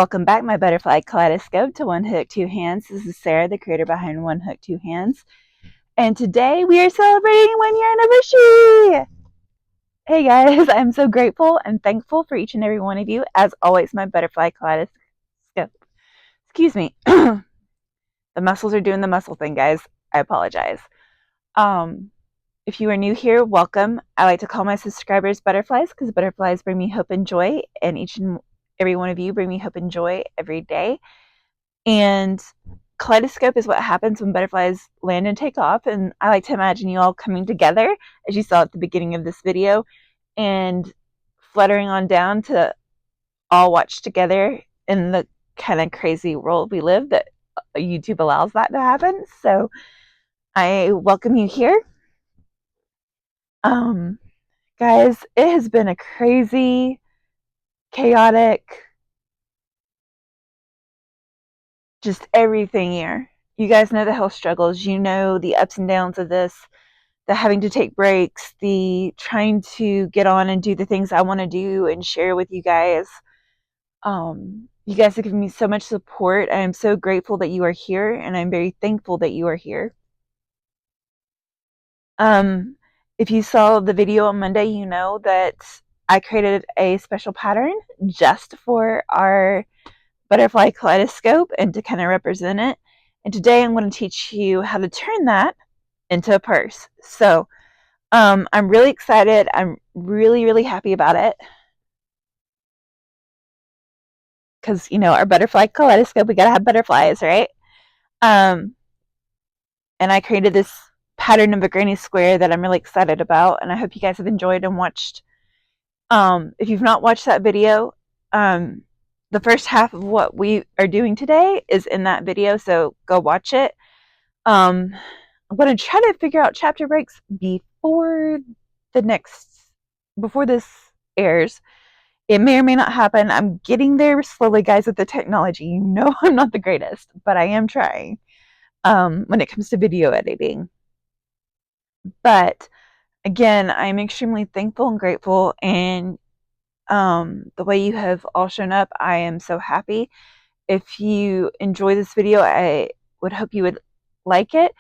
Welcome back, my butterfly kaleidoscope, to One Hook, Two Hands. This is Sarah, the creator behind One Hook, Two Hands. And today we are celebrating 1 year anniversary. Hey guys, I'm so grateful and thankful for each and every one of you. As always, my butterfly kaleidoscope. Excuse me. The muscles are doing the muscle thing, guys. I apologize. If you are new here, welcome. I like to call my subscribers butterflies because butterflies bring me hope and joy, and each and every one of you bring me hope and joy every day. And kaleidoscope is what happens when butterflies land and take off. And I like to imagine you all coming together, as you saw at the beginning of this video, and fluttering on down to all watch together in the kind of crazy world we live that YouTube allows that to happen. So I welcome you here. Guys, it has been a crazy, chaotic, just everything year. You guys know the health struggles. You know the ups and downs of this, the having to take breaks, the trying to get on and do the things I want to do and share with you guys. You guys have given me so much support. I am so grateful that you are here, and I'm very thankful that you are here. If you saw the video on Monday, you know that I created a special pattern just for our butterfly kaleidoscope and to kind of represent it. And today I'm going to teach you how to turn that into a purse. So I'm really excited. I'm really, really happy about it. Because, you know, our butterfly kaleidoscope, we got to have butterflies, right? And I created this pattern of a granny square that I'm really excited about. And I hope you guys have enjoyed and watched. If you've not watched that video, the first half of what we are doing today is in that video. So go watch it. I'm going to try to figure out chapter breaks before this airs. It may or may not happen. I'm getting there slowly, guys, with the technology. You know I'm not the greatest, but I am trying when it comes to video editing. But again, I'm extremely thankful and grateful, and the way you have all shown up, I am so happy. If you enjoy this video, I would hope you would like it.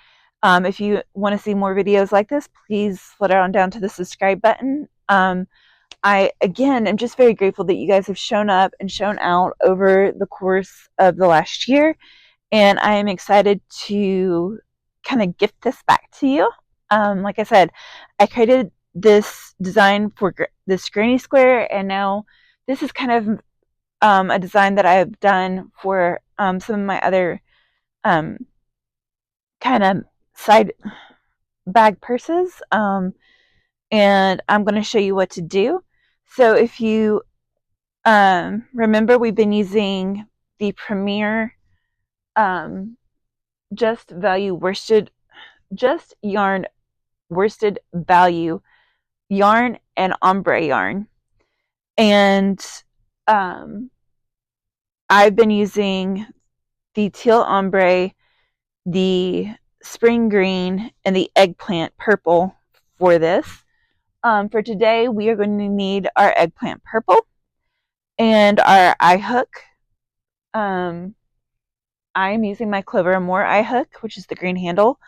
If you want to see more videos like this, please flutter on down to the subscribe button. I, again, am just very grateful that you guys have shown up and shown out over the course of the last year. And I am excited to kind of gift this back to you. Like I said, I created this design for this granny square, and now this is kind of a design that I've done for some of my other kind of side bag purses. And I'm going to show you what to do. So if you remember, we've been using the Premier Just Yarn Worsted Value yarn and ombre yarn. And I've been using the teal ombre, the spring green, and the eggplant purple for this. For today, we are going to need our eggplant purple and our eye hook. I'm using my Clover Moore eye hook, which is the green handle.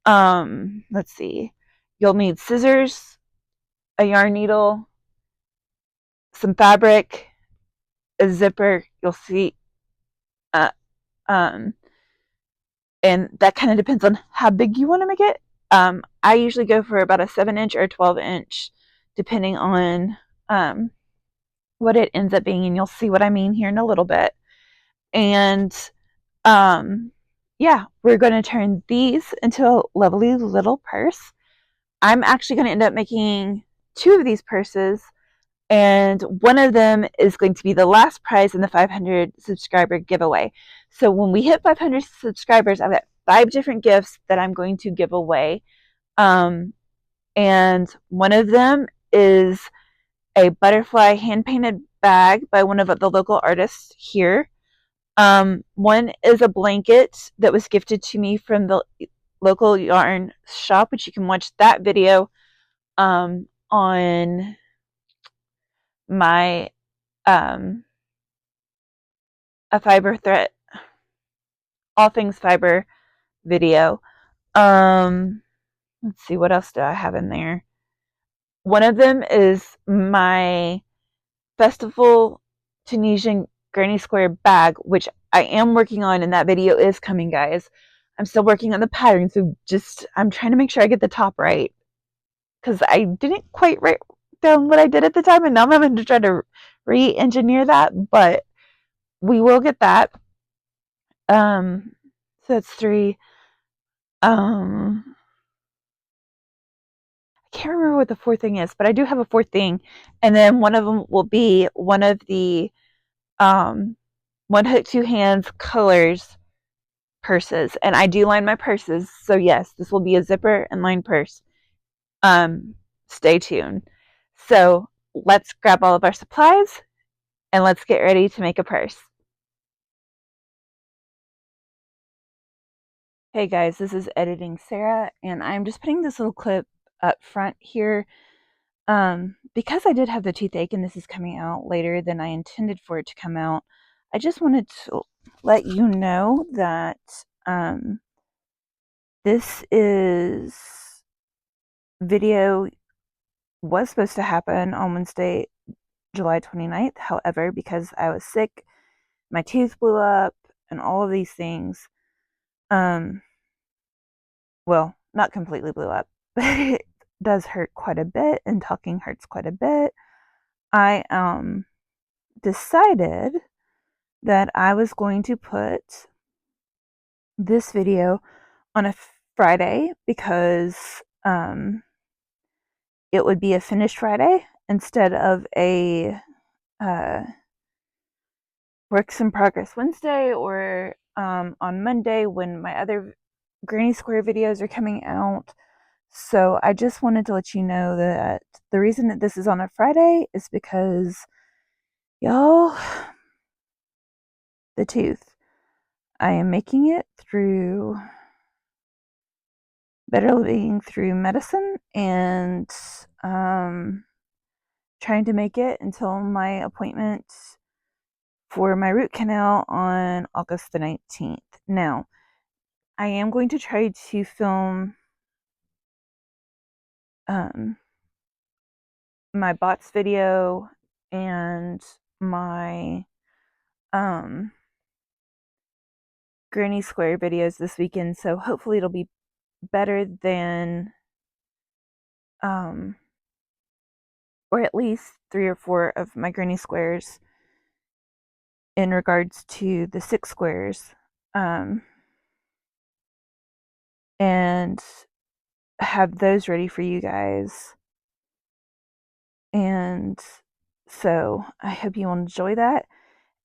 Let's see. You'll need scissors, a yarn needle, some fabric, a zipper. You'll see. And that kind of depends on how big you want to make it. I usually go for about a 7-inch or a 12-inch, depending on what it ends up being, and you'll see what I mean here in a little bit. And yeah, we're going to turn these into a lovely little purse. I'm actually going to end up making 2 of these purses, and one of them is going to be the last prize in the 500 subscriber giveaway. So when we hit 500 subscribers, I've got 5 different gifts that I'm going to give away. And one of them is a butterfly hand-painted bag by one of the local artists here. One is a blanket that was gifted to me from the local yarn shop, which you can watch that video on my a fiber thread, all things fiber video. Let's see, what else do I have in there? One of them is my Festival Tunisian Granny Square bag, which I am working on, and that video is coming, guys. I'm still working on the pattern, so I'm trying to make sure I get the top right, because I didn't quite write down what I did at the time, and now I'm having to try to re-engineer that, but we will get that. So that's 3. I can't remember what the 4th thing is, but I do have a 4th thing, and then one of them will be one of the One Hook Two Hands colors purses, and I do line my purses, so yes, this will be a zipper and line purse. Stay tuned. So let's grab all of our supplies and let's get ready to make a purse. Hey guys, this is Editing Sarah, and I'm just putting this little clip up front here because I did have the toothache and this is coming out later than I intended for it to come out. I just wanted to let you know that this video was supposed to happen on Wednesday, July 29th. However, because I was sick, my tooth blew up and all of these things, well, not completely blew up, but it does hurt quite a bit, and talking hurts quite a bit. I decided that I was going to put this video on a Friday because it would be a finished Friday instead of a works in progress Wednesday, or on Monday when my other Granny Square videos are coming out. So I just wanted to let you know that the reason that this is on a Friday is because, y'all, the tooth. I am making it through Better Living Through Medicine, and trying to make it until my appointment for my root canal on August the 19th. Now, I am going to try to film my bots video and my Granny Square videos this weekend, so hopefully it'll be better than or at least 3 or 4 of my Granny Squares in regards to the 6 squares, and have those ready for you guys. And so I hope you will enjoy that.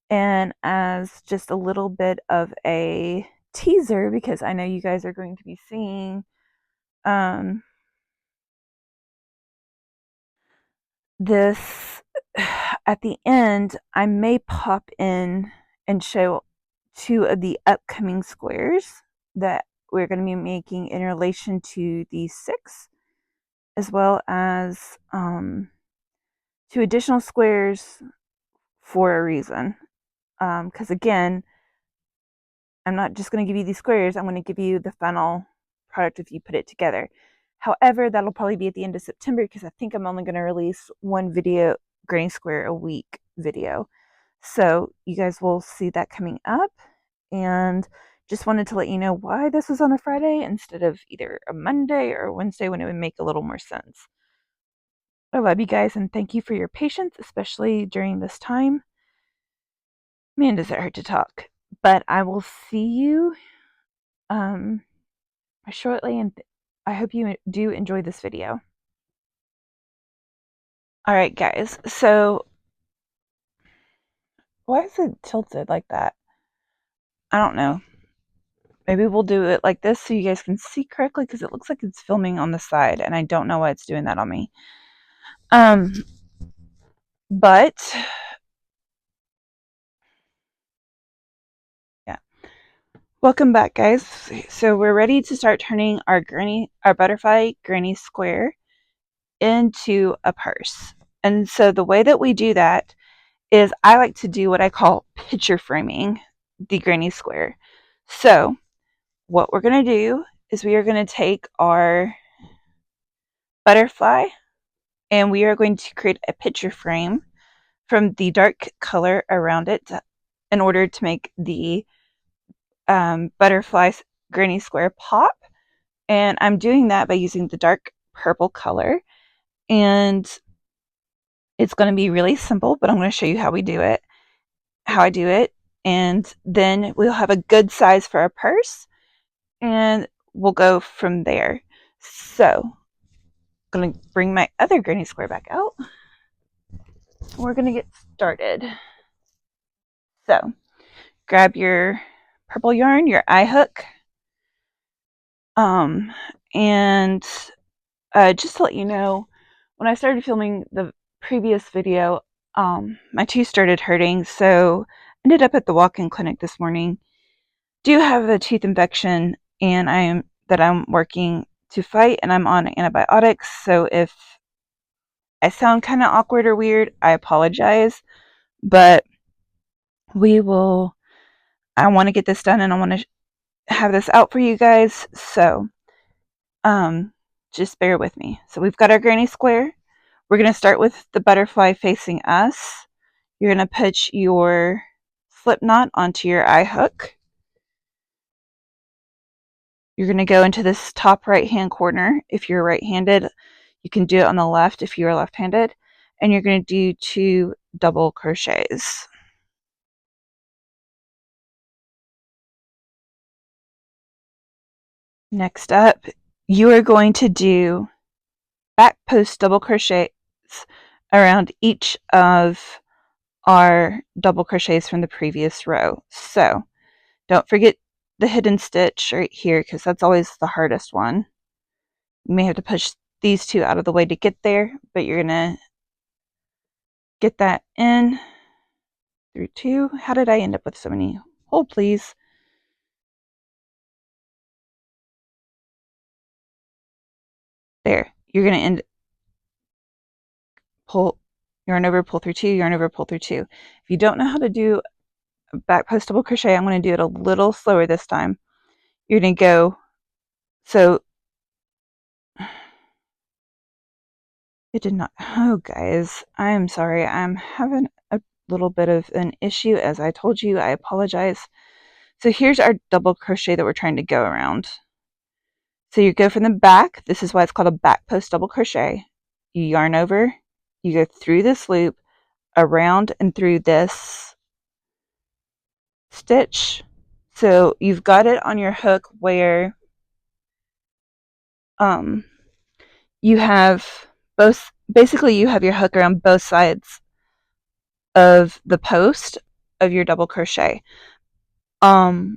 And as just a little bit of a teaser, because I know you guys are going to be seeing this at the end, I may pop in and show 2 of the upcoming squares that we're going to be making in relation to these 6, as well as 2 additional squares for a reason. Because again, I'm not just going to give you these squares, I'm going to give you the final product if you put it together. However, that'll probably be at the end of September, because I think I'm only going to release 1 video, Granny Square a week video. So you guys will see that coming up, and just wanted to let you know why this was on a Friday instead of either a Monday or a Wednesday, when it would make a little more sense. I love you guys, and thank you for your patience, especially during this time. Man, does it hurt to talk. But I will see you shortly, and I hope you do enjoy this video. Alright guys, so why is it tilted like that? I don't know. Maybe we'll do it like this so you guys can see correctly, because it looks like it's filming on the side, and I don't know why it's doing that on me. But yeah. Welcome back, guys. So we're ready to start turning our butterfly Granny Square into a purse. And so the way that we do that is I like to do what I call picture framing the granny square. So what we're going to do is we are going to take our butterfly and we are going to create a picture frame from the dark color around it in order to make the butterfly granny square pop. And I'm doing that by using the dark purple color. And it's going to be really simple, but I'm going to show you how we do it, how I do it. And then we'll have a good size for a purse and we'll go from there. So I'm going to bring my other granny square back out. We're going to get started. So grab your purple yarn, your eye hook, and just to let you know, when I started filming the previous video, my tooth started hurting, so I ended up at the walk-in clinic this morning. Do have a tooth infection, and I'm working to fight, and I'm on antibiotics. So if I sound kind of awkward or weird, I apologize. But I want to get this done, and I want to have this out for you guys. So just bear with me. So we've got our granny square. We're going to start with the butterfly facing us. You're going to put your slip knot onto your eye hook. You're going to go into this top right hand corner. If you're right-handed, you can do it on the left if you're left-handed. And you're going to do 2 double crochets. Next up, you are going to do back post double crochets around each of our double crochets from the previous row. So don't forget the hidden stitch right here because that's always the hardest one. You may have to push these 2 out of the way to get there, but you're going to get that in through 2. How did I end up with so many? Hold please. There. You're going to end pull yarn over, pull through 2, yarn over, pull through 2. If you don't know how to do a back post double crochet, I'm going to do it a little slower this time. You're going to go, so it did not, oh guys, I am sorry. I'm having a little bit of an issue. As I told you, I apologize. So here's our double crochet that we're trying to go around. So you go from the back. This is why it's called a back post double crochet. You yarn over, you go through this loop, around and through this stitch. So you've got it on your hook where you have both, basically you have your hook around both sides of the post of your double crochet. The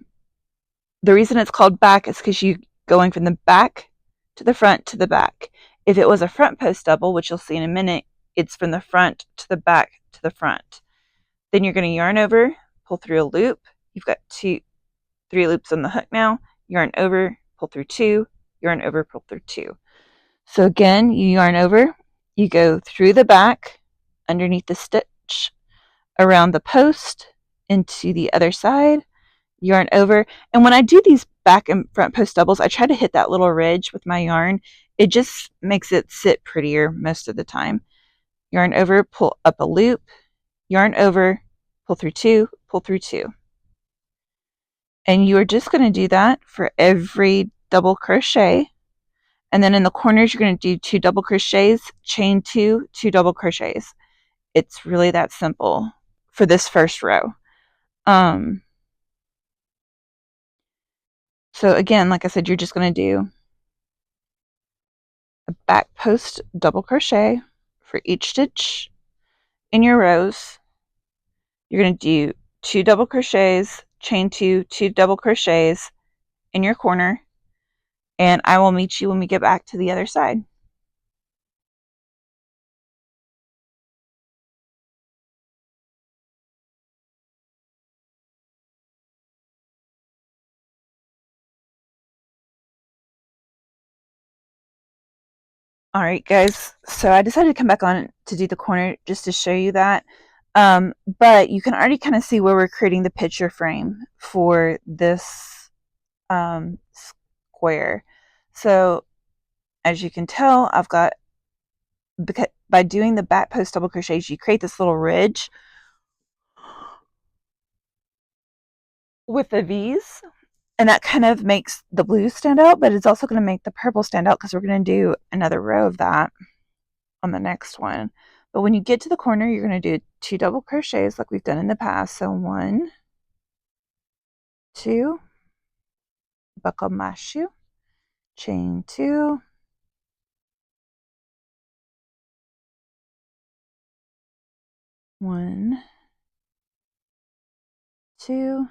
reason it's called back is because you going from the back to the front to the back. If it was a front post double, which you'll see in a minute, it's from the front to the back to the front. Then you're going to yarn over, pull through a loop. You've got 3 loops on the hook now. Yarn over, pull through 2, yarn over, pull through 2. So again, you yarn over, you go through the back, underneath the stitch, around the post, into the other side, yarn over. And when I do these back and front post doubles, I try to hit that little ridge with my yarn. It just makes it sit prettier most of the time. Yarn over, pull up a loop, yarn over, pull through 2, pull through 2. And you are just going to do that for every double crochet. And then in the corners, you're going to do 2 double crochets, chain 2, 2 double crochets. It's really that simple for this first row. So again, like I said, you're just going to do a back post double crochet for each stitch in your rows. You're going to do 2 double crochets, chain 2, 2 double crochets in your corner, and I will meet you when we get back to the other side. All right, guys, so I decided to come back on to do the corner just to show you that. But you can already kind of see where we're creating the picture frame for this square. So as you can tell, I've got, because by doing the back post double crochets, you create this little ridge with the V's, and that kind of makes the blue stand out, but it's also going to make the purple stand out because we're going to do another row of that on the next one. But when you get to the corner, you're going to do 2 double crochets like we've done in the past. So 1, 2, buckle my shoe, chain 2, 1, 2,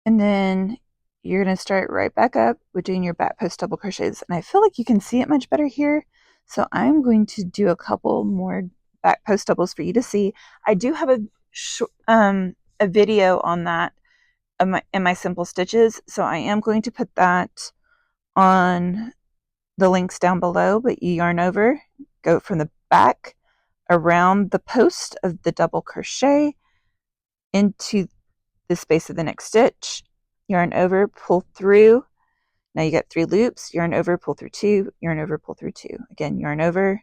and then you're going to start right back up with doing your back post double crochets. And I feel like you can see it much better here, so I'm going to do a couple more back post doubles for you to see. I do have a video on that in my simple stitches, so I am going to put that on the links down below. But you yarn over, go from the back around the post of the double crochet into the space of the next stitch, yarn over, pull through. Now you got 3 loops, yarn over, pull through 2, yarn over, pull through 2. Again, yarn over,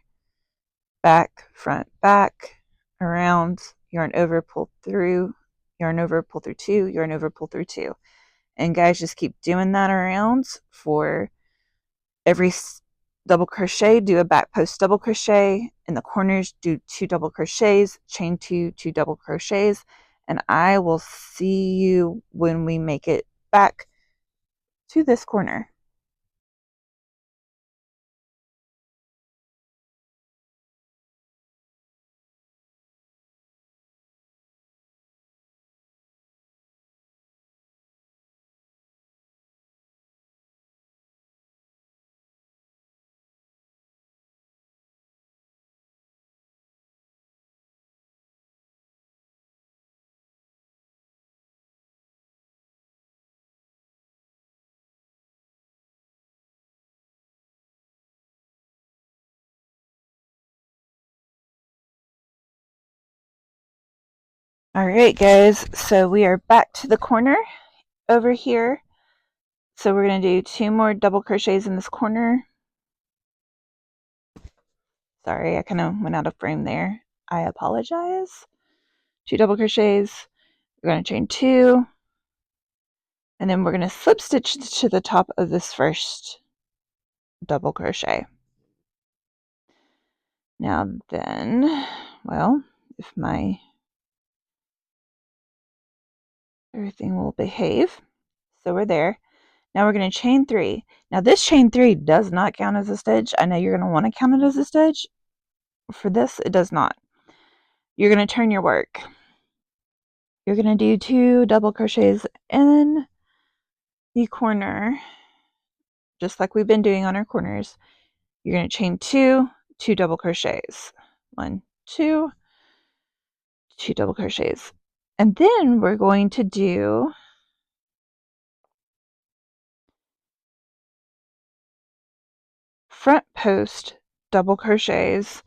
back, front, back, around, yarn over, pull through, yarn over, pull through 2, yarn over, pull through 2. And guys, just keep doing that around. For every double crochet, do a back post double crochet. In the corners, do 2 double crochets, chain 2, 2 double crochets, and I will see you when we make it back to this corner. Alright guys, so we are back to the corner over here. So we're going to do 2 more double crochets in this corner. Sorry, I kind of went out of frame there. I apologize. 2 double crochets. We're going to chain 2. And then we're going to slip stitch to the top of this first double crochet. Now then, well, if my everything will behave. So we're there. Now we're going to chain 3. Now this chain 3 does not count as a stitch. I know you're going to want to count it as a stitch. For this, it does not. You're going to turn your work. You're going to do 2 double crochets in the corner, just like we've been doing on our corners. You're going to chain 2, 2 double crochets. 1, 2, 2 double crochets. And then we're going to do front post double crochets,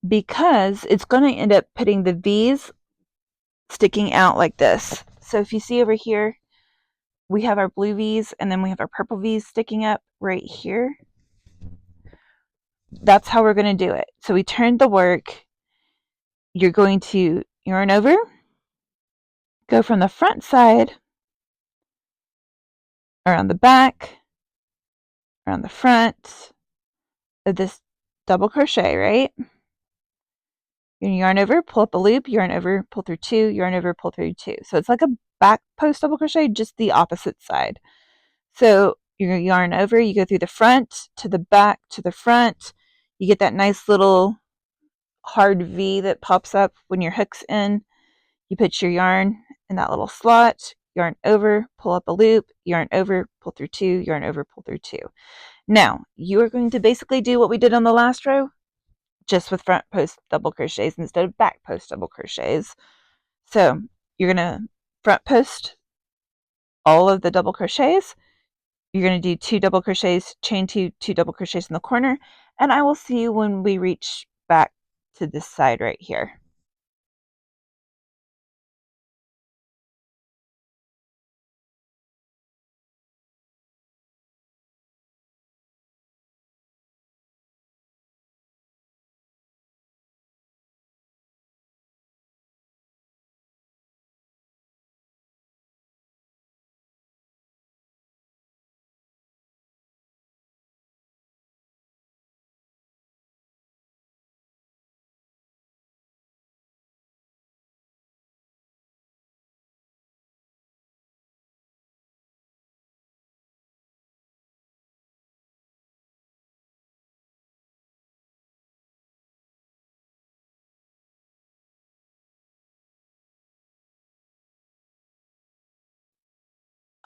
because it's going to end up putting the V's sticking out like this. So if you see over here, we have our blue V's and then we have our purple V's sticking up right here. That's how we're going to do it. So we turned the work. You're going to yarn over, go from the front side, around the back, around the front of this double crochet, right? You're going to yarn over, pull up a loop, yarn over, pull through 2, yarn over, pull through 2. So it's like a back post double crochet, just the opposite side. So you're going to yarn over, you go through the front to the back to the front. You get that nice little hard V that pops up when your hook's in. You put your yarn in that little slot, yarn over, pull up a loop, yarn over, pull through 2, yarn over, pull through 2. Now, you are going to basically do what we did on the last row, just with front post double crochets instead of back post double crochets. So you're going to front post all of the double crochets. You're going to do 2 double crochets, chain 2, 2 double crochets in the corner, and I will see you when we reach back to this side right here.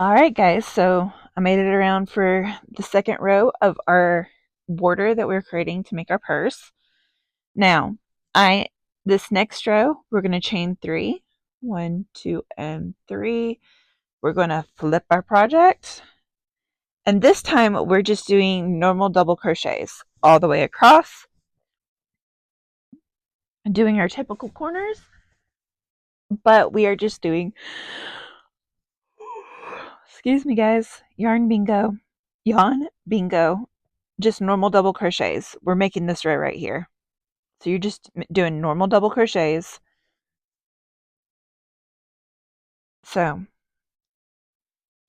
Alright guys, so I made it around for the second row of our border that we're creating to make our purse. Now, this next row, we're going to chain 3. 1, 2, and 3. We're going to flip our project. And this time, we're just doing normal double crochets all the way across. Doing our typical corners. But we are just doing, excuse me guys, yarn bingo, just normal double crochets. We're making this row right here. So you're just doing normal double crochets. So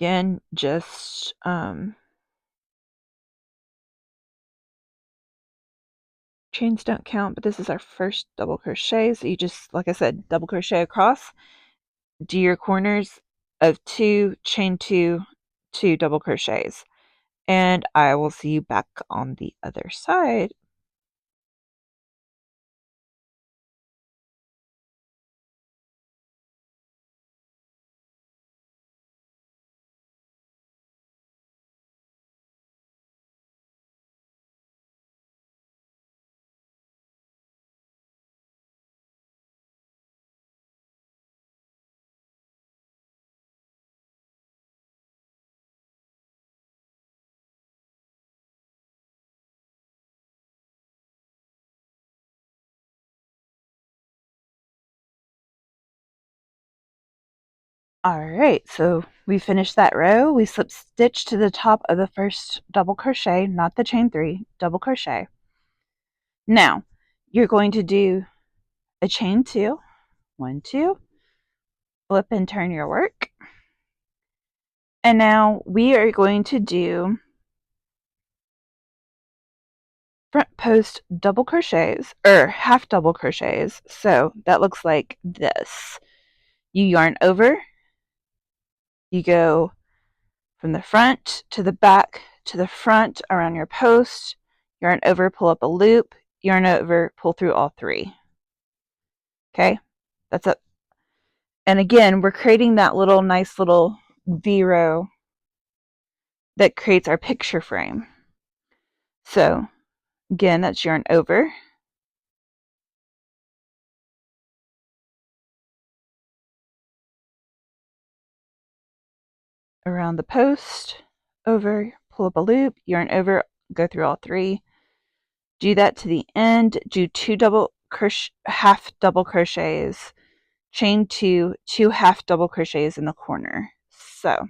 again, just chains don't count, but this is our first double crochet. So you just, like I said, double crochet across, do your corners of 2, chain 2, 2 double crochets, and I will see you back on the other side. Alright, so we finished that row. We slip stitch to the top of the first double crochet, not the chain 3, double crochet. Now, you're going to do a chain 2, 1, 2, flip and turn your work. And now we are going to do front post double crochets, or half double crochets. So that looks like this. You yarn over, you go from the front to the back to the front around your post, yarn over, pull up a loop, yarn over, pull through all 3. Okay, that's it. And again, we're creating that little nice little V row that creates our picture frame. So again, that's yarn over, around the post, over, pull up a loop, yarn over, go through all 3. Do that to the end. Do 2 half double crochets, chain 2, 2 half double crochets in the corner. So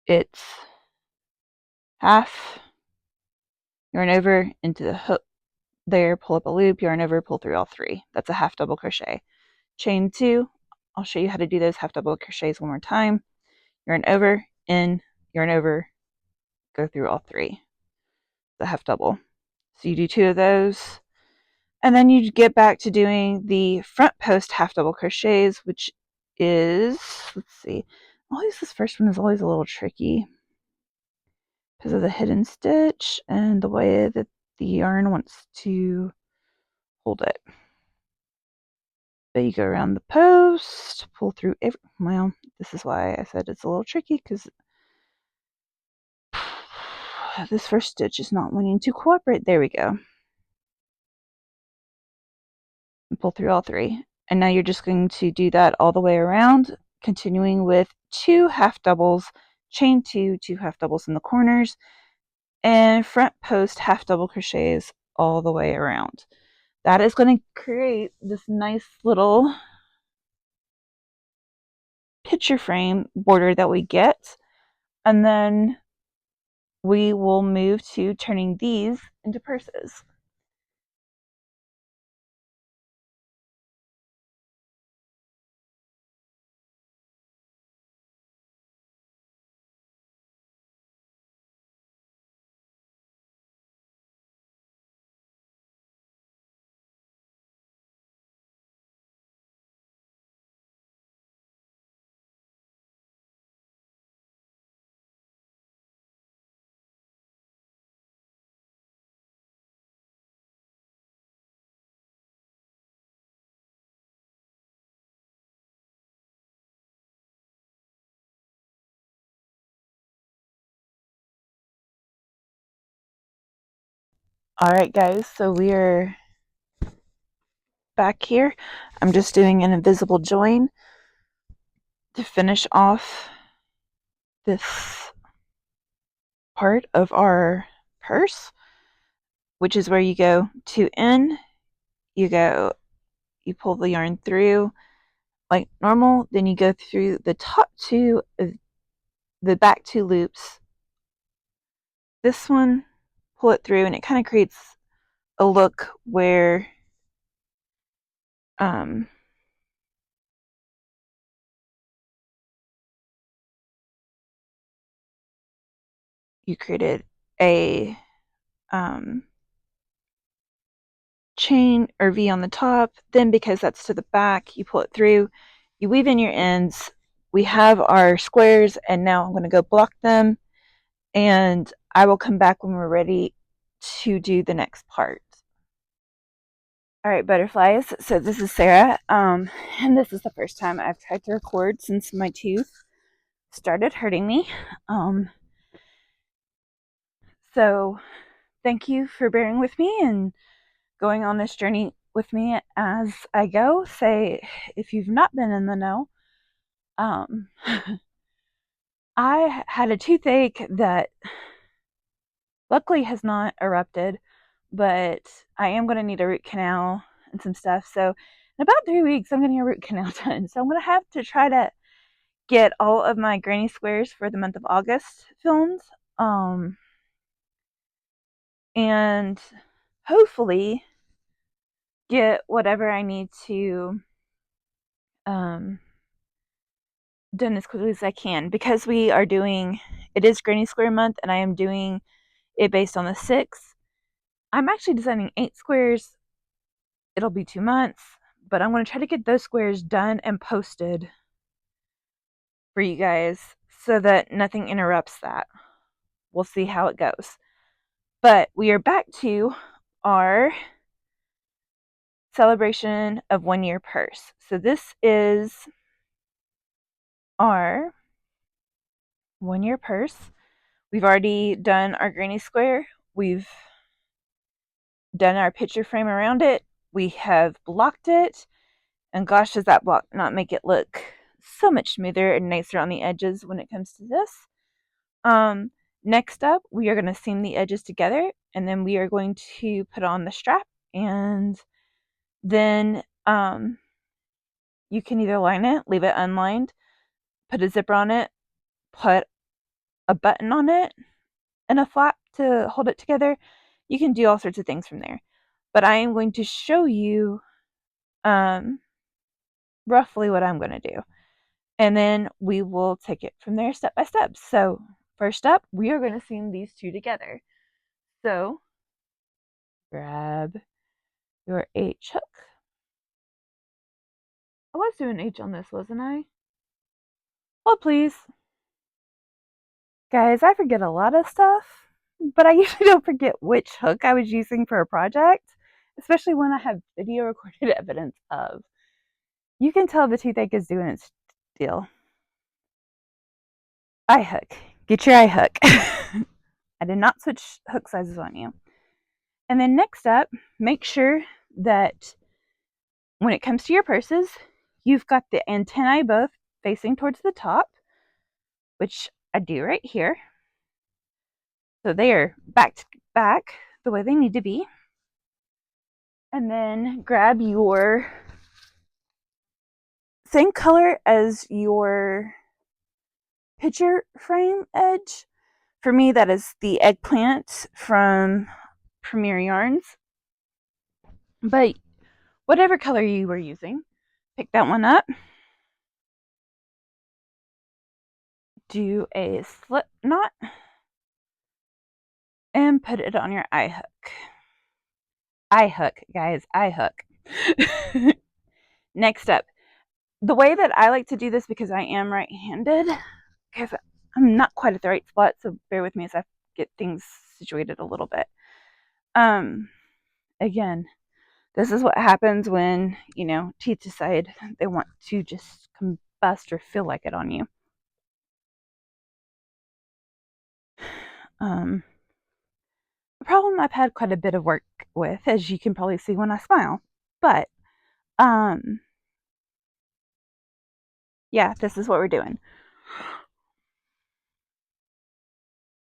it's half, yarn over into the hook there, pull up a loop, yarn over, pull through all 3. That's a half double crochet. Chain 2, I'll show you how to do those half double crochets one more time. Yarn over, in, yarn over, go through all 3. The half double. So you do 2 of those, and then you get back to doing the front post half double crochets, which is, let's see, always this first one is always a little tricky because of the hidden stitch and the way that the yarn wants to hold it. But you go around the post, pull through well, this is why I said it's a little tricky, because this first stitch is not wanting to cooperate. There we go. And pull through all 3. And now you're just going to do that all the way around, continuing with 2 half doubles, chain 2, 2 half doubles in the corners, and front post half double crochets all the way around. That is going to create this nice little picture frame border that we get. And then we will move to turning these into purses. Alright guys, so we are back here. I'm just doing an invisible join to finish off this part of our purse, which is where you go to end, you pull the yarn through like normal, then you go through the top two of the back two loops. This one, pull it through, and it kind of creates a look where you created a chain or V on the top. Then because that's to the back, you pull it through, you weave in your ends. We have our squares, and now I'm going to go block them, and I will come back when we're ready to do the next part. All right, butterflies. So this is Sarah, and this is the first time I've tried to record since my tooth started hurting me. So thank you for bearing with me and going on this journey with me as I go. Say, if you've not been in the know, I had a toothache that luckily has not erupted, but I am going to need a root canal and some stuff. So in about 3 weeks, I'm getting a root canal done. So I'm going to have to try to get all of my granny squares for the month of August filmed. And hopefully get whatever I need to done as quickly as I can, because we are doing, it is Granny Square month, and I am doing it based on the 6. I'm actually designing 8 squares. It'll be 2 months, but I'm going to try to get those squares done and posted for you guys so that nothing interrupts that. We'll see how it goes. But we are back to our celebration of 1 year purse. So this is our 1 year purse. We've already done our granny square. We've done our picture frame around it. We have blocked it. And gosh, does that block not make it look so much smoother and nicer on the edges when it comes to this. Next up, we are going to seam the edges together, and then we are going to put on the strap, and then you can either line it, leave it unlined, put a zipper on it, put a button on it, and a flap to hold it together. You can do all sorts of things from there. But I am going to show you roughly what I'm going to do. And then we will take it from there step by step. So first up, we are going to seam these two together. So grab your H hook. I was doing H on this, wasn't I? Hold please. Guys, I forget a lot of stuff, but I usually don't forget which hook I was using for a project, especially when I have video recorded evidence of. You can tell the toothache is doing its deal. Eye hook. Get your eye hook. I did not switch hook sizes on you. And then next up, make sure that when it comes to your purses, you've got the antennae both facing towards the top, which I do right here. So they are back to back the way they need to be. And then grab your same color as your picture frame edge. For me, that is the eggplant from Premier Yarns. But whatever color you were using, pick that one up. Do a slip knot and put it on your eye hook. Eye hook, guys, eye hook. Next up, the way that I like to do this, because I am right-handed, because I'm not quite at the right spot, so bear with me as I get things situated a little bit. Again, this is what happens when, teeth decide they want to just combust or feel like it on you. A problem I've had quite a bit of work with, as you can probably see when I smile. But, yeah, this is what we're doing.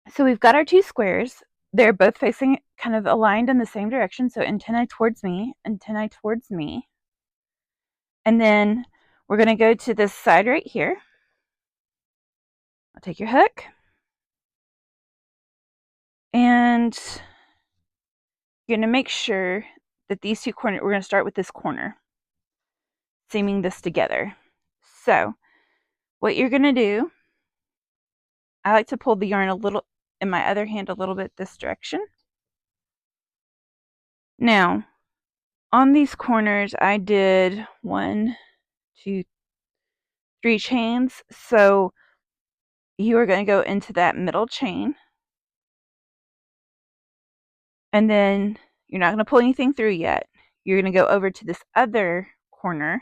So we've got our two squares. They're both facing kind of aligned in the same direction. So antennae towards me, antennae towards me. And then we're going to go to this side right here. I'll take your hook. And you're going to make sure that these two corners, we're going to start with this corner, seaming this together. So what you're going to do, I like to pull the yarn a little, in my other hand, a little bit this direction. Now, on these corners, I did 1, 2, 3 chains. So you are going to go into that middle chain. And then you're not going to pull anything through yet. You're going to go over to this other corner.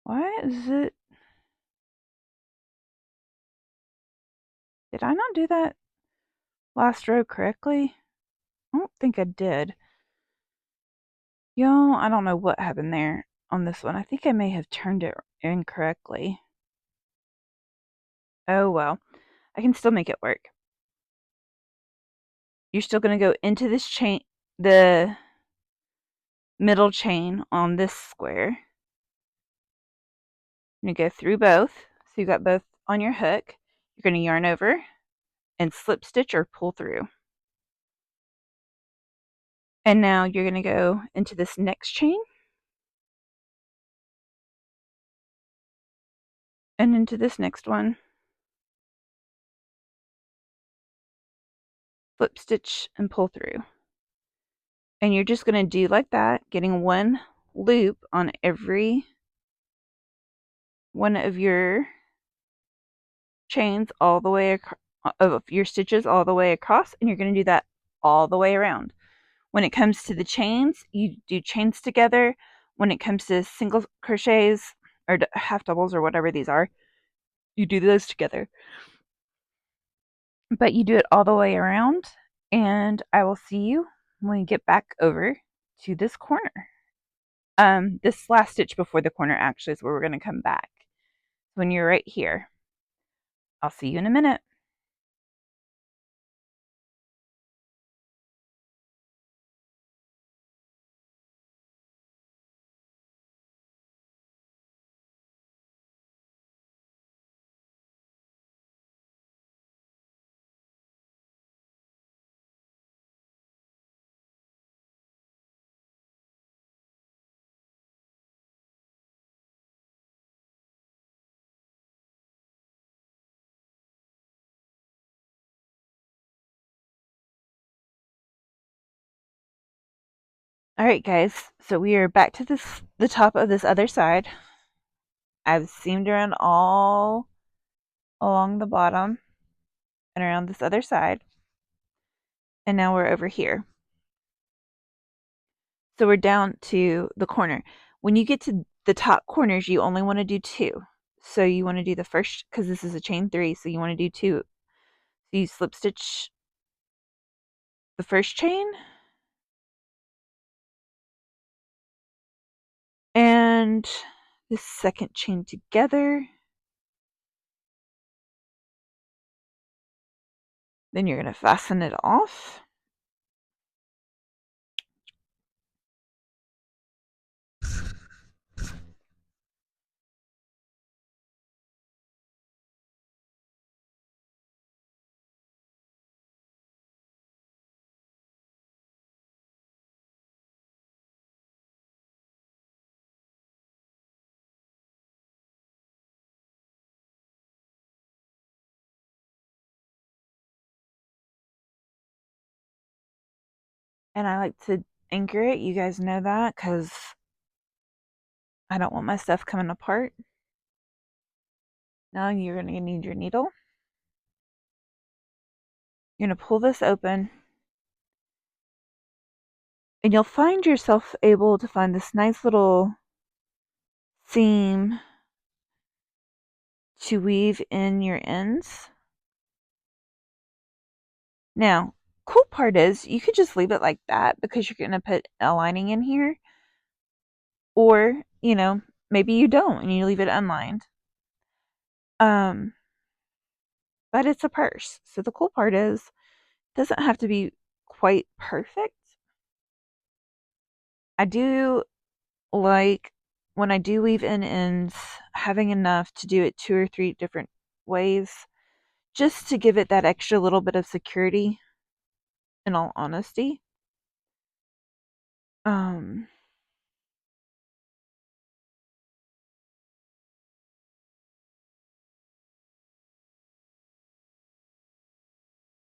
Why is it? Did I not do that last row correctly? I don't think I did. Yo, I don't know what happened there on this one. I think I may have turned it incorrectly. Oh well, I can still make it work. You're still going to go into this chain, the middle chain on this square. You're going to go through both. So you've got both on your hook. You're going to yarn over and slip stitch or pull through. And now you're going to go into this next chain and into this next one. Slip stitch and pull through. And you're just going to do like that, getting one loop on every one of your chains all the way of your stitches all the way across, and you're going to do that all the way around. When it comes to the chains, you do chains together. When it comes to single crochets or half doubles or whatever these are, you do those together. But you do it all the way around, and I will see you when we get back over to this corner. This last stitch before the corner actually is where we're going to come back. When you're right here, I'll see you in a minute. All right, guys, so we are back to the top of this other side. I've seamed around all along the bottom and around this other side. And now we're over here. So we're down to the corner. When you get to the top corners, you only want to do 2. So you want to do the first, because this is a chain 3, so you want to do 2. So you slip stitch the first chain and the second chain together. Then you're going to fasten it off. and I like to anchor it. You guys know that because I don't want my stuff coming apart. Now you're going to need your needle. You're going to pull this open, and you'll find yourself able to find this nice little seam to weave in your ends. Now, cool part is you could just leave it like that because you're going to put a lining in here, or, maybe you don't and you leave it unlined. But it's a purse. So the cool part is it doesn't have to be quite perfect. I do like when I do weave in ends, having enough to do it 2 or 3 different ways just to give it that extra little bit of security, in all honesty. Um,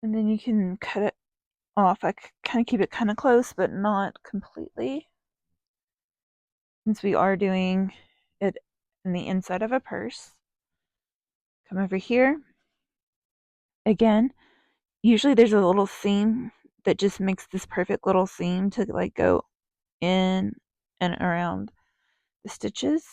and then you can cut it off. I kind of keep it kind of close, but not completely, since we are doing it in the inside of a purse. Come over here. Again, usually there's a little seam that just makes this perfect little seam to like go in and around the stitches.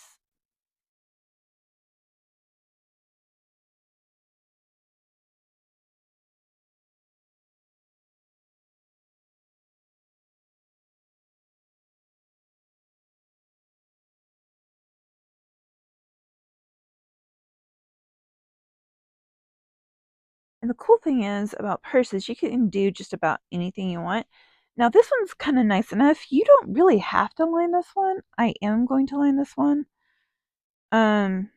And the cool thing is about purses, you can do just about anything you want. Now, this one's kind of nice enough. You don't really have to line this one. I am going to line this one. Um,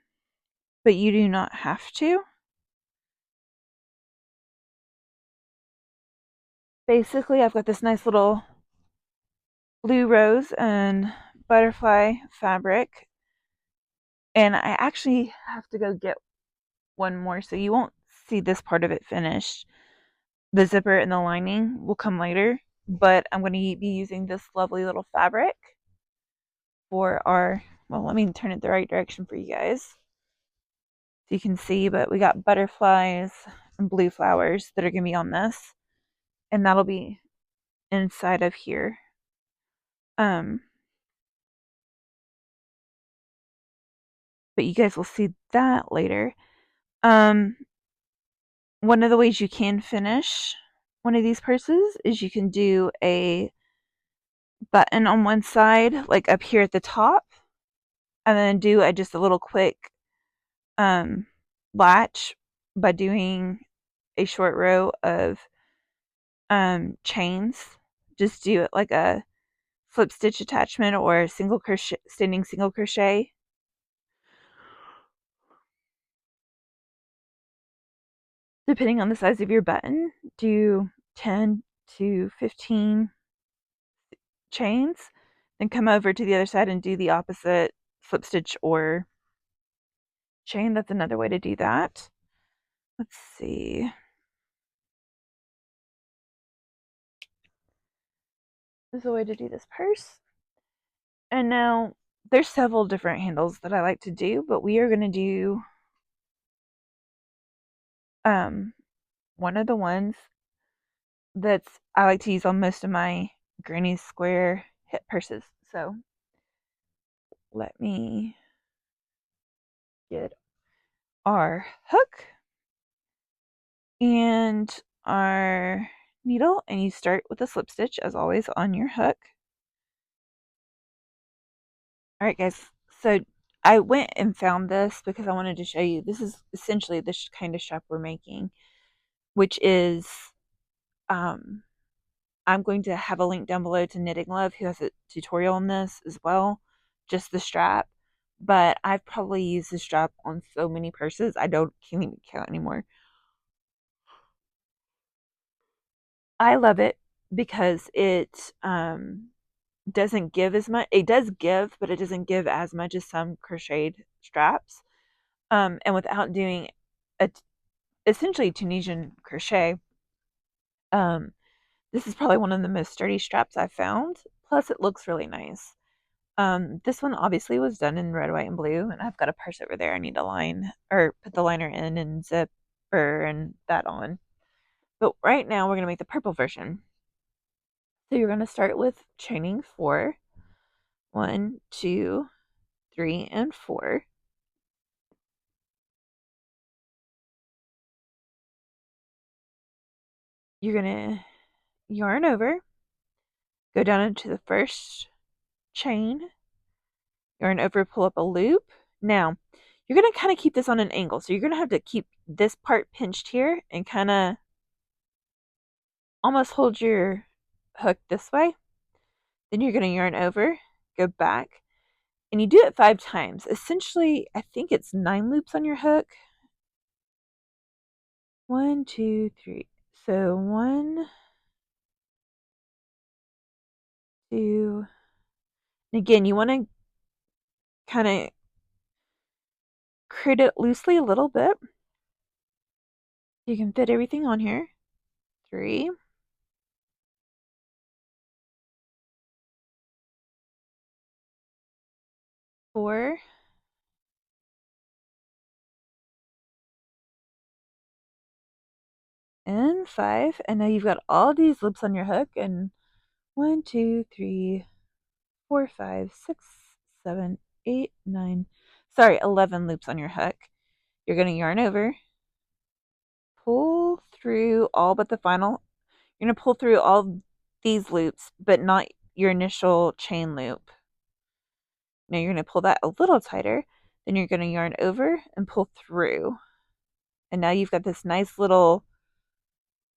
but you do not have to. Basically, I've got this nice little blue rose and butterfly fabric. And I actually have to go get one more, so you won't see this part of it finished. The zipper and the lining will come later, but I'm going to be using this lovely little fabric for our, well, let me turn it the right direction for you guys so you can see, but we got butterflies and blue flowers that are going to be on this, and that'll be inside of here. Um, but you guys will see that later. Um, one of the ways you can finish one of these purses is you can do a button on one side, like up here at the top, and then do just a little quick latch by doing a short row of chains. Just do it like a slip stitch attachment or a single crochet, standing single crochet. Depending on the size of your button, do 10 to 15 chains, then come over to the other side and do the opposite slip stitch or chain. That's another way to do that. Let's see. This is a way to do this purse. And now there's several different handles that I like to do, but we are going to do one of the ones that's I like to use on most of my granny square hip purses. So let me get our hook and our needle, and you start with a slip stitch as always on your hook. All right, guys. So I went and found this because I wanted to show you. This is essentially the kind of strap we're making, which is I'm going to have a link down below to Knitting Love, who has a tutorial on this as well, just the strap. But I've probably used the strap on so many purses, can't even count anymore. I love it because it doesn't give as much. It does give, but it doesn't give as much as some crocheted straps. And without doing a essentially Tunisian crochet, um, This is probably one of the most sturdy straps I've found. Plus, it looks really nice. This one obviously was done in red, white, and blue, and I've got a purse over there. I need to line or put the liner in and zipper and that on. But right now we're gonna make the purple version. So you're gonna start with chaining 4. 1, 2, 3, and 4. You're gonna yarn over, go down into the first chain, yarn over, pull up a loop. Now, you're going to kind of keep this on an angle. So you're going to have to keep this part pinched here and kind of almost hold your hook this way. Then you're going to yarn over, go back, and you do it 5 times. Essentially, I think it's 9 loops on your hook. 1, 2, 3. So 1, 2. And again, you want to kind of crate it loosely a little bit. You can fit everything on here. 3, 4, and 5. And now you've got all these loops on your hook, and 1, 2, 3, 4, 5, 6, 7, 8, 9. Sorry, 11 loops on your hook. You're going to yarn over, pull through all but the final. You're going to pull through all these loops, but not your initial chain loop. Now you're going to pull that a little tighter. Then you're going to yarn over and pull through. And now you've got this nice little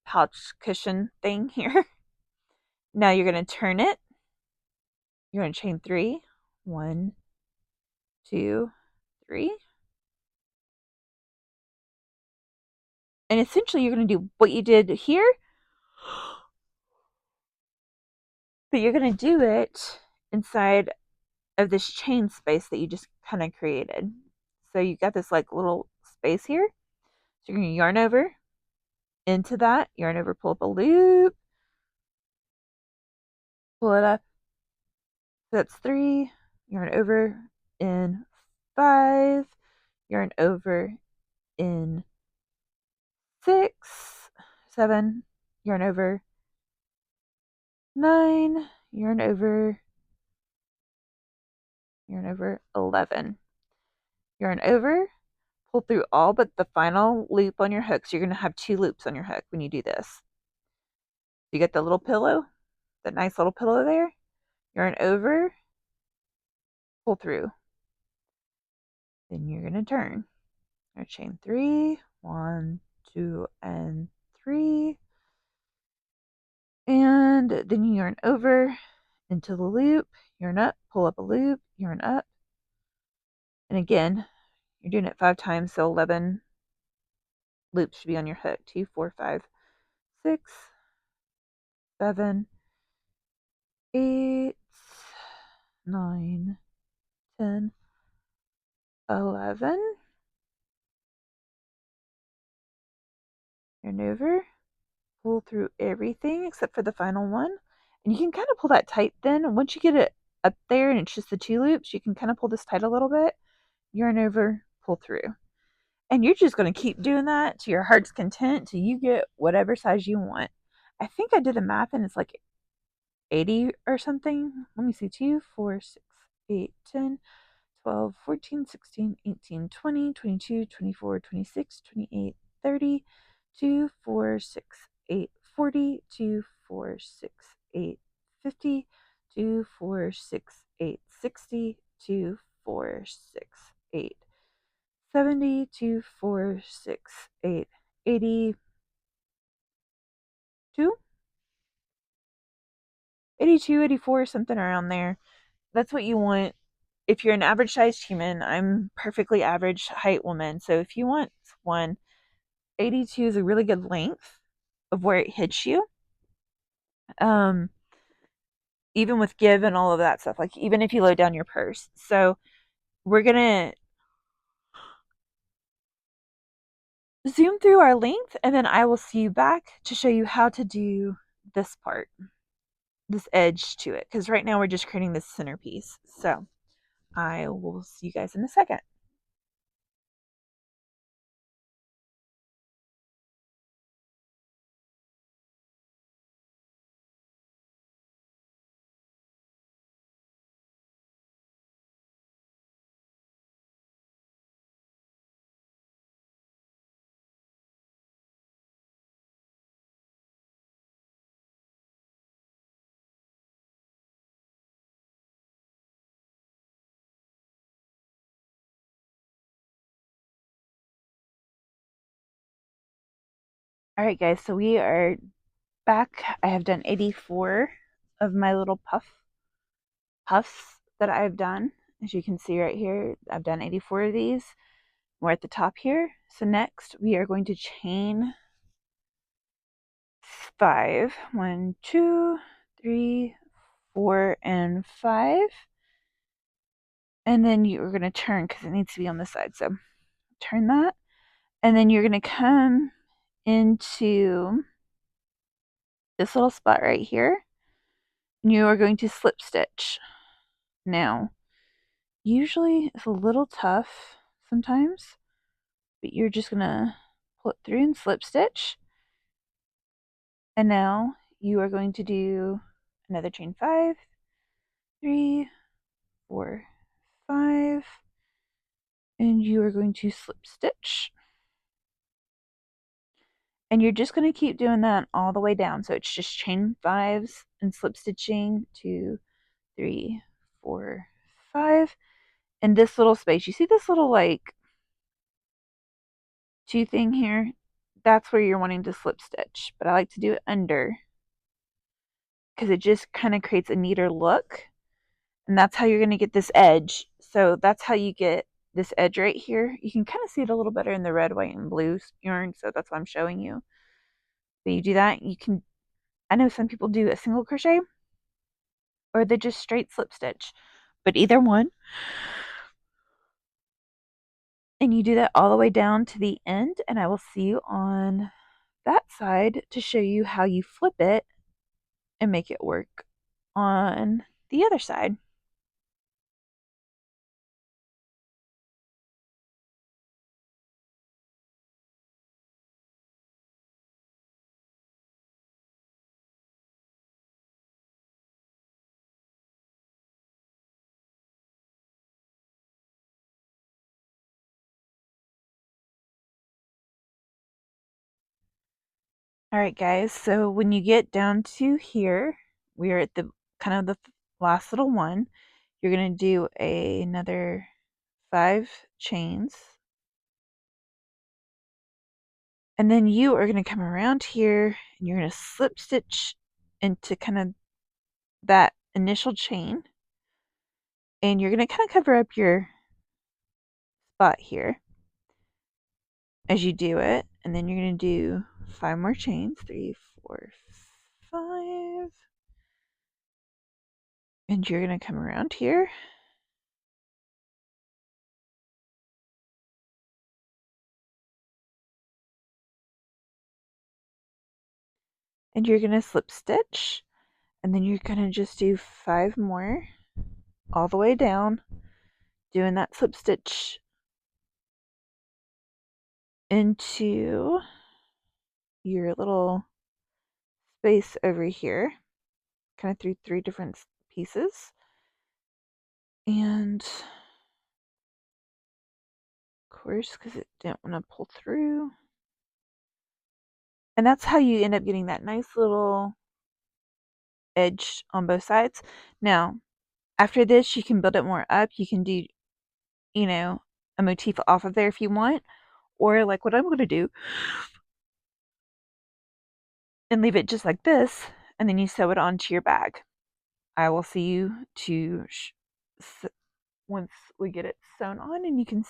pouch cushion thing here. Now you're going to turn it. You're going to chain 3. 1, 2, 3. And essentially you're going to do what you did here, but you're going to do it inside of this chain space that you just kind of created. So you got this like little space here. So you're going to yarn over into that, yarn over, pull up a loop, pull it up. So that's 3, yarn over in 5, yarn over in 6, 7, yarn over 9, yarn over 11. Yarn over, pull through all but the final loop on your hook. So you're going to have 2 loops on your hook when you do this. You get the little pillow, that nice little pillow there. Yarn over, pull through. Then you're going to turn. You're going to chain 3, 1, 2, and 3. And then you yarn over into the loop, yarn up, pull up a loop, yarn up. And again, you're doing it 5 times, so 11 loops should be on your hook. 2, 4, 5, 6, 7, 8, 9, 10, 11. Yarn over, pull through everything except for the final one. And you can kind of pull that tight then. And once you get it up there and it's just the 2 loops, you can kind of pull this tight a little bit. Yarn over, pull through. And you're just going to keep doing that to your heart's content till you get whatever size you want. I think I did the math and it's like 80 or something. Let me see. 2, 4, 6, 8, 10, 12, 14, 16, 18, 20, 22, 24, 26, 28, 30, 2, 4, 6, 8, 40, 2, 4, 6, 8, 50, 2, 4, 6, 8, 60, 2, 4, 6, 8, 70, 2, 4, 6, 8, 82, 82, 84, something around there. That's what you want. If you're an average sized human, I'm perfectly average height woman. So if you want one, 82 is a really good length of where it hits you. Even with give and all of that stuff, like even if you load down your purse. So we're gonna zoom through our length and then I will see you back to show you how to do this part, this edge to it, because right now we're just creating this centerpiece. So I will see you guys in a second. All right, guys, so we are back. I have done 84 of my little puffs that I've done. As you can see right here, I've done 84 of these. We're at the top here. So next we are going to chain 5. 1, 2, 3, 4, and 5. And then you're going to turn because it needs to be on this side. So turn that. And then you're going to come into this little spot right here. And you are going to slip stitch. Now, usually it's a little tough sometimes, but you're just going to pull it through and slip stitch. And now you are going to do another chain 5, 3, 4, 5, and you are going to slip stitch. And you're just going to keep doing that all the way down. So it's just chain 5s and slip stitching 2, 3, 4, 5. And this little space, you see this little like 2 thing here? That's where you're wanting to slip stitch. But I like to do it under because it just kind of creates a neater look. And that's how you're going to get this edge. So that's how you get this edge right here. You can kind of see it a little better in the red, white, and blue yarn. So that's why I'm showing you. But you do that, you can, I know some people do a single crochet or they just straight slip stitch, but either one. And you do that all the way down to the end. And I will see you on that side to show you how you flip it and make it work on the other side. All right, guys, so when you get down to here, we are at the kind of the last little one. You're going to do another 5 chains. And then you are going to come around here and you're going to slip stitch into kind of that initial chain. And you're going to kind of cover up your spot here as you do it. And then you're going to do 5 more chains, 3, 4, 5. And you're going to come around here. And you're going to slip stitch. And then you're going to just do 5 more all the way down, doing that slip stitch into your little space over here, kind of through 3 different pieces. And of course, because it didn't want to pull through. And that's how you end up getting that nice little edge on both sides. Now, after this, you can build it more up. You can do, you know, a motif off of there if you want. Or like what I'm going to do and leave it just like this. And then you sew it onto your bag. I will see you once we get it sewn on and you can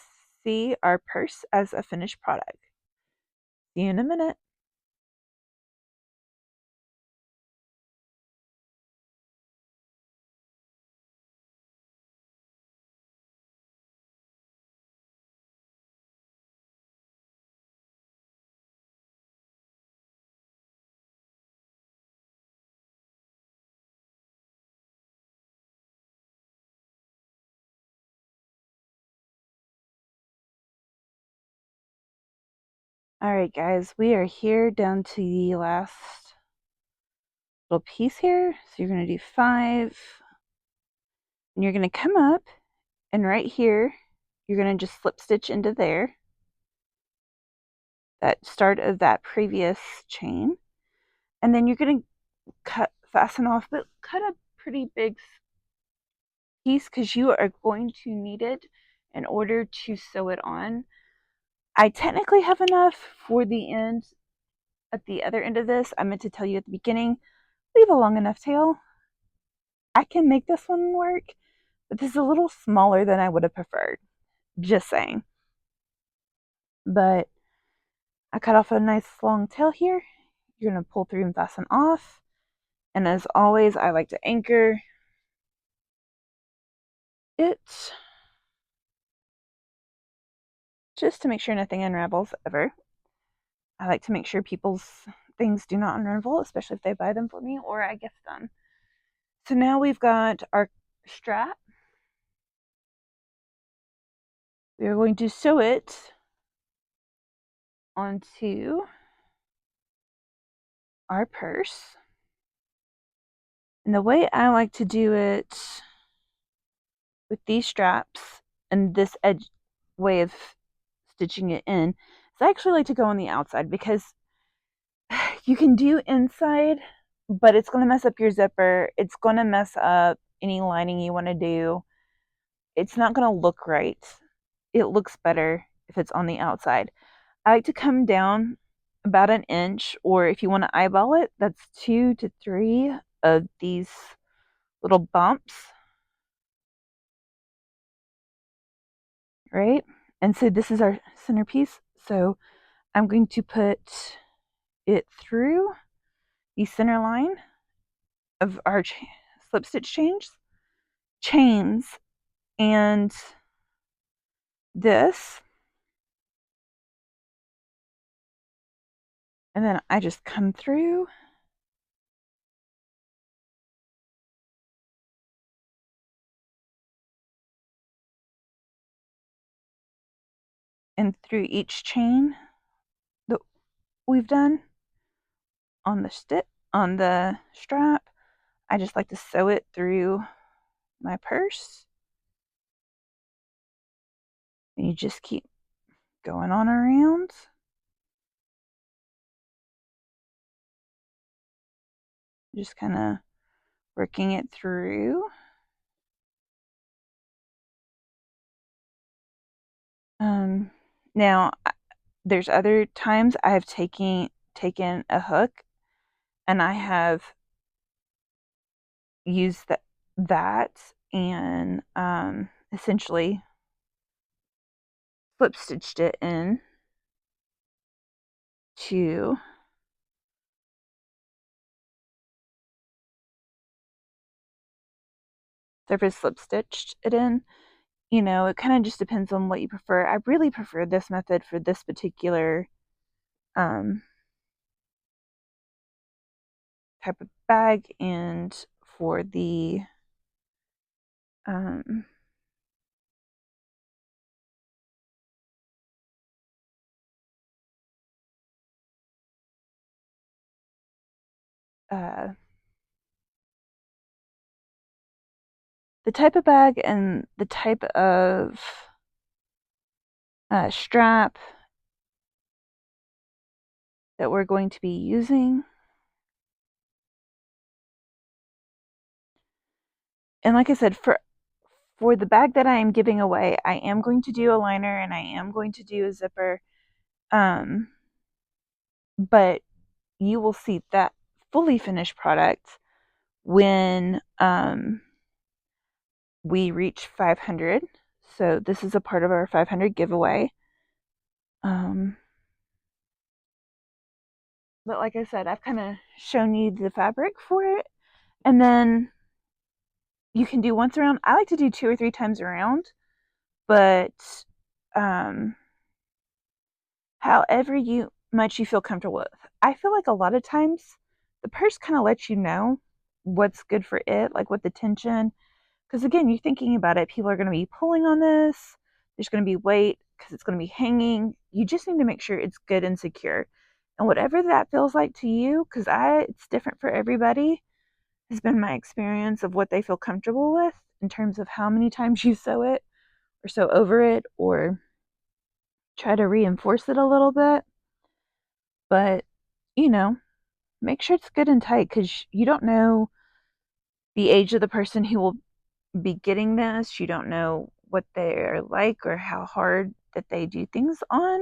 see our purse as a finished product. See you in a minute. Alright guys, we are here down to the last little piece here. So you're going to do 5, and you're going to come up, and right here, you're going to just slip stitch into there, that start of that previous chain, and then you're going to fasten off, but cut a pretty big piece because you are going to need it in order to sew it on. I technically have enough for the end. At the other end of this, I meant to tell you at the beginning, leave a long enough tail. I can make this one work, but this is a little smaller than I would have preferred. Just saying. But I cut off a nice long tail here. You're going to pull through and fasten off. And as always, I like to anchor it just to make sure nothing unravels ever. I like to make sure people's things do not unravel, especially if they buy them for me or I gift them. So now we've got our strap. We are going to sew it onto our purse. And the way I like to do it with these straps and this edge way of stitching it in is I actually like to go on the outside, because you can do inside, but it's going to mess up your zipper. It's going to mess up any lining you want to do. It's not going to look right. It looks better if it's on the outside. I like to come down about an inch, or if you want to eyeball it, that's 2 to 3 of these little bumps, right? And so this is our centerpiece. So I'm going to put it through the center line of our slip stitch chains, and this, and then I just come through and through each chain that we've done on the strap. I just like to sew it through my purse, and you just keep going on around. Just kind of working it through. Now there's other times I have taken a hook and I have used that and essentially slip stitched it in to surface slip stitched it in. You know, it kind of just depends on what you prefer. I really prefer this method for this particular type of bag, and for the the type of bag and the type of strap that we're going to be using. And like I said, for the bag that I am giving away, I am going to do a liner and I am going to do a zipper. But you will see that fully finished product when we reach 500. So this is a part of our 500 giveaway. But like I said, I've kind of shown you the fabric for it. And then you can do once around. I like to do 2 or 3 times around. But however much you feel comfortable with. I feel like a lot of times the purse kind of lets you know what's good for it, like with the tension. Because again, you're thinking about it, people are going to be pulling on this. There's going to be weight. because it's going to be hanging. You just need to make sure it's good and secure. And whatever that feels like to you, because it's different for everybody, has been my experience of what they feel comfortable with in terms of how many times you sew it or sew over it or try to reinforce it a little bit. But, make sure it's good and tight because you don't know the age of the person who will be getting this. You don't know what they're like or how hard that they do things on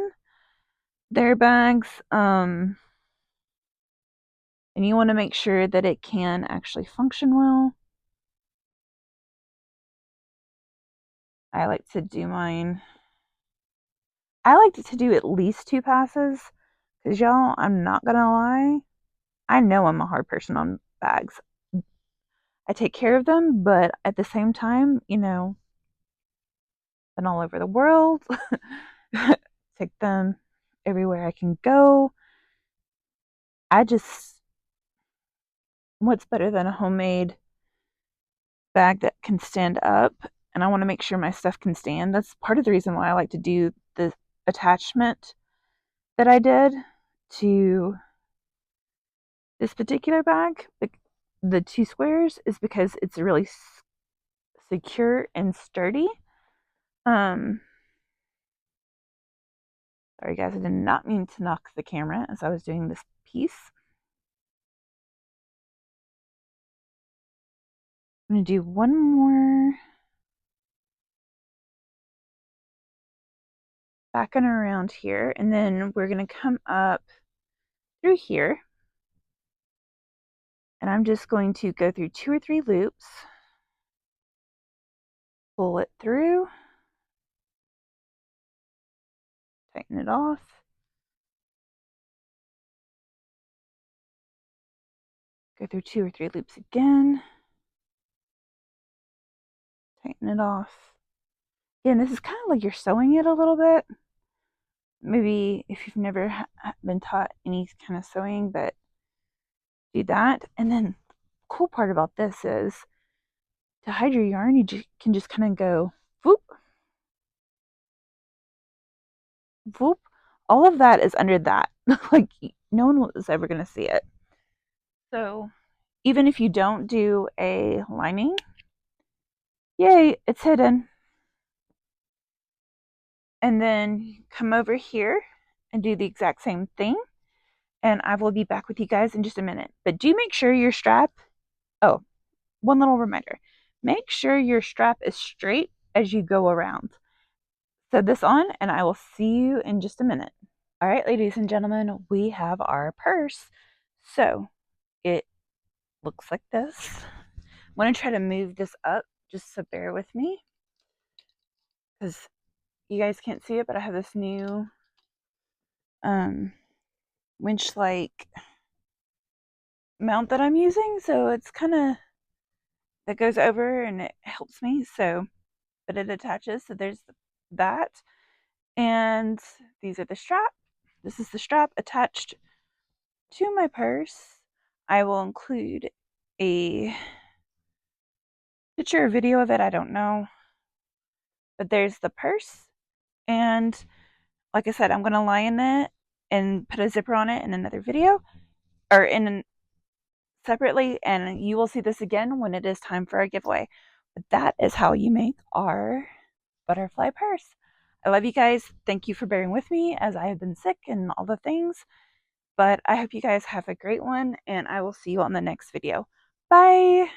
their bags. And you want to make sure that it can actually function well. I like to do mine. I like to do at least 2 passes because, y'all, I'm not going to lie. I know I'm a hard person on bags. I take care of them, but at the same time, been all over the world. Take them everywhere I can go. What's better than a homemade bag that can stand up? And I want to make sure my stuff can stand. That's part of the reason why I like to do the attachment that I did to this particular bag, the 2 squares, is because it's really secure and sturdy. Sorry guys, I did not mean to knock the camera as I was doing this piece. I'm going to do one more back and around here, and then we're going to come up through here, and I'm just going to go through 2 or 3 loops, pull it through, tighten it off, go through 2 or 3 loops again, tighten it off. Again, this is kind of like you're sewing it a little bit. Maybe if you've never been taught any kind of sewing, but do that. And then the cool part about this is to hide your yarn, you can just kind of go whoop, whoop. All of that is under that. Like, no one is ever going to see it. So even if you don't do a lining, yay, it's hidden. And then come over here and do the exact same thing. And I will be back with you guys in just a minute. But do make sure your strap, oh, one little reminder, make sure your strap is straight as you go around. Sew this on and I will see you in just a minute. All right, ladies and gentlemen, we have our purse. So it looks like this. I'm going to try to move this up, just so bear with me, because you guys can't see it, but I have this new winch-like mount that I'm using, so it's kind of, that goes over and it helps me, so, but it attaches, so there's that, and these are the strap. This is the strap attached to my purse. I will include a picture or video of it, I don't know, but there's the purse, and like I said, I'm going to line it and put a zipper on it in another video, or separately, and you will see this again when it is time for a giveaway. But that is how you make our butterfly purse. I love you guys. Thank you for bearing with me as I have been sick and all the things. But I hope you guys have a great one, and I will see you on the next video. Bye!